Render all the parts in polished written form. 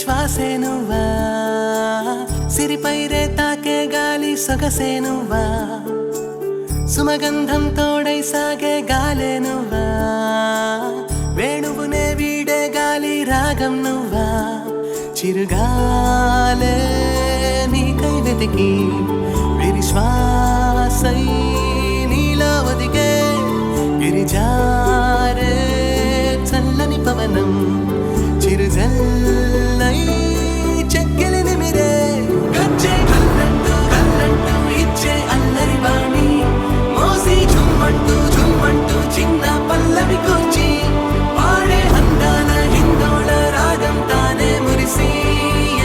శ్వాసే నువ్వా సిరిపై తాకే గాలి సొగసే నువ్వా సుమగంధం తోడై సాగే గాలే నువ్వా వేణువునే వీడే గాలి రాగం నువ్వా చిరుగాలే నీకై వెతికి విశ్వాసై నీలో ఒదిగే గిరిజారే చల్లని పవనం చిరుజల్లై చెక్కిలి నిమిరే గచ్చే కల్లంటూ కల్లంటూ ఇచ్చే అల్లరి వాణి మోసి ఝుమ్మంటూ ఝుమ్మంటూ చిన్న పల్లవి కూర్చి పాడే అందాల హిందోళ రాగం తానే మురిసి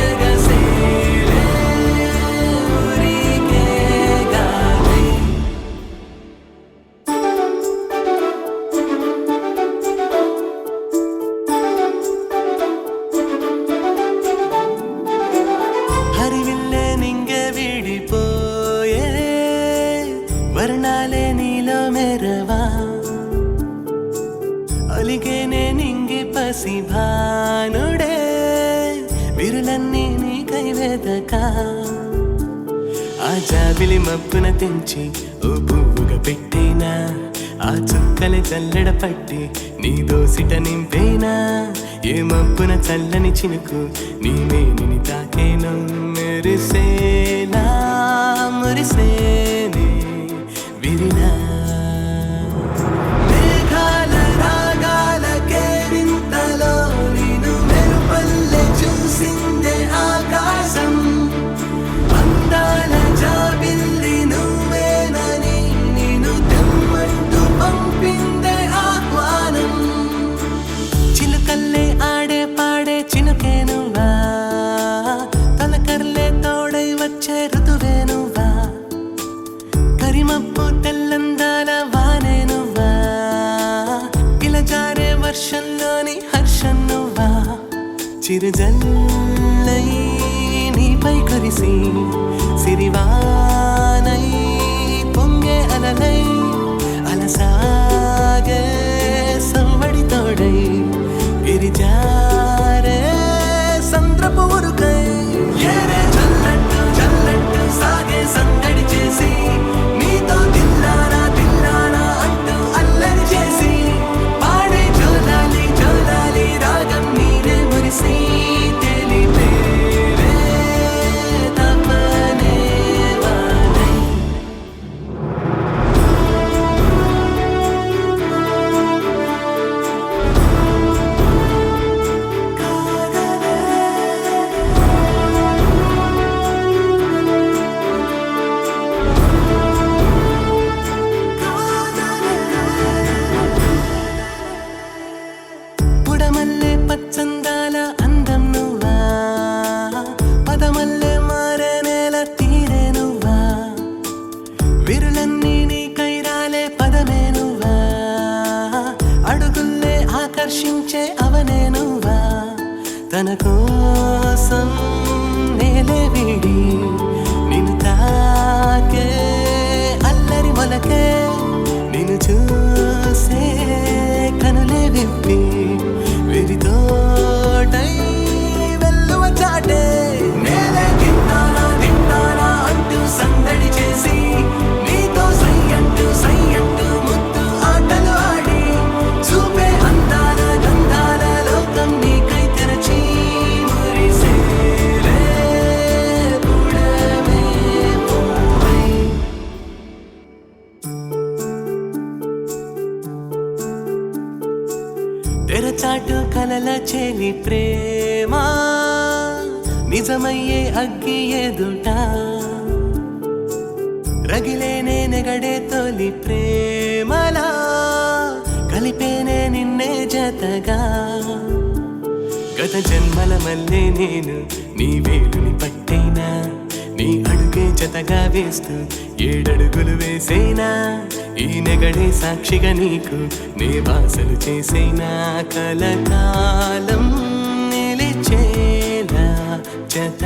ఎగసేలే ఊరికే గాలి హరివిల్లే నింగే విడిపోయే వర్ణాలే నీలో మెరవా అలిగేనే నింగి పసి భానుడే విరులన్నీ నీకై వెదకా ఆ జాబిలి మబ్బున తెంచి ఓ పువ్వుగా పెట్టేనా ఆ చుక్కలే చల్లడ పట్టి నీ దోసిట నింపేనా ఏ మబ్బున చల్లని చినుకు నీ మేనిని తాకేను మెరిసేనా మురిసేనే విరినా మేఘాల రాగాల కేరింతలో నేను మెరుపల్లె చూసిందే ఆకాశం అందాల జాబిల్లి నువ్వేనని నేను తెమ్మంటూ పంపిందే ఆహ్వానం చిలుకల్లే ఆడే పాడే చినుకే నువ్వా తలకర్లే తోడై వచ్చే ఋతువే నువ్వా కరిమప్పు తెల్లందాల వానే నువ్వా ఇలా జారే వర్షంలోని హర్షం నువ్వా చిరుజల్లై నీపై కురిసి సిరివానై పొంగే అలలై అలసాగే సవ్వడి తోడై గిరిజారే సంద్రపు ఉరుకై ఏరే చల్లట్టు చల్లట్టు సాగే సందడి చేసి నీతో తిల్లానా తిల్లానా అంటూ అల్లరి చేసి పాడే జోలాలి జోలాలి రాగం నీరే మురిసి తెలిపేరే తపనే వానై పుడమల్లె పచ్చందాల అందం నువ్వా పదమల్లె మారే నేల తీరే నువ్వా విరులన్నీ నీకై రాలే పదమే నువ్వా అడుగుల్లే ఆకర్షించే అవనే నువ్వా తన కోసం నేలే వీడి నిన్ను తాకే అల్లరి మొలకే నిన్ను చూసే కనులే విప్పి వెరితోటై వెల్లువ చాటే నేలే తింటానా తింటానా అంటూ సందడి చేసి నీతో సై అంటూ ముద్దు ఆటలు ఆడి చూపే అందాల గంధాల లోకం నీకై తెరచి మురిసేలే పుడమే పువ్వై తెరచాటు కలల చెలి ప్రేమ నిజమయ్యే అగ్గి ఎదుట రగిలేనే నెగడే తొలి ప్రేమలా కలిపేనే నిన్నే జతగా గత జన్మల మల్లే నేను నీ వేలుని పట్టేనా నీ అడుగే జతగా వేస్తూ 7 అడుగులు వేసేనా ఈ నెగడే సాక్షిగా నీకు నే బాసలు చేసేనా కలకాలం నిలిచేలా జత